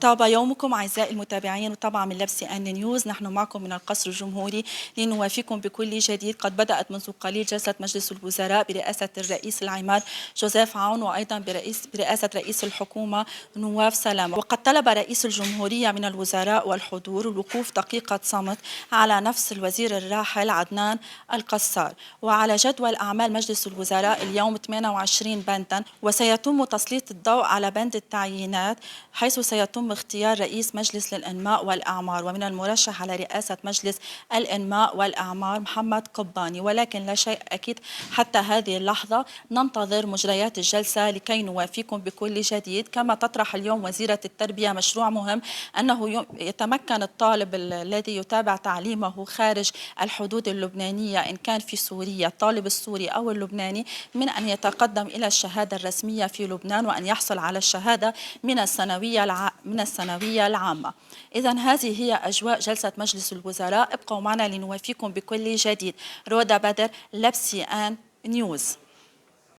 طاب يومكم أعزائي المتابعين، وطبعا من لبسي أن نيوز. نحن معكم من القصر الجمهوري لنوافيكم بكل جديد. قد بدأت منذ قليل جلسة مجلس الوزراء برئاسة الرئيس العماد جوزيف عون، وأيضا برئاسة رئيس الحكومة نواف سلامة. وقد طلب رئيس الجمهورية من الوزراء والحضور الوقوف دقيقة صمت على نفس الوزير الراحل عدنان القصار. وعلى جدول أعمال مجلس الوزراء اليوم 28 بندا، وسيتم تسليط الضوء على بند التعيينات، حيث سيتم اختيار رئيس مجلس للإنماء والأعمار، ومن المرشح على رئاسة مجلس الإنماء والأعمار محمد قباني. ولكن لا شيء أكيد حتى هذه اللحظة، ننتظر مجريات الجلسة لكي نوافيكم بكل جديد. كما تطرح اليوم وزيرة التربية مشروع مهم، أنه يتمكن الطالب الذي يتابع تعليمه خارج الحدود اللبنانية، إن كان في سوريا الطالب السوري أو اللبناني، من أن يتقدم إلى الشهادة الرسمية في لبنان وأن يحصل على الشهادة من الثانوية العامة. إذن هذه هي أجواء جلسة مجلس الوزراء. ابقوا معنا لنوافيكم بكل جديد. رودا بدر، لبسي آن نيوز.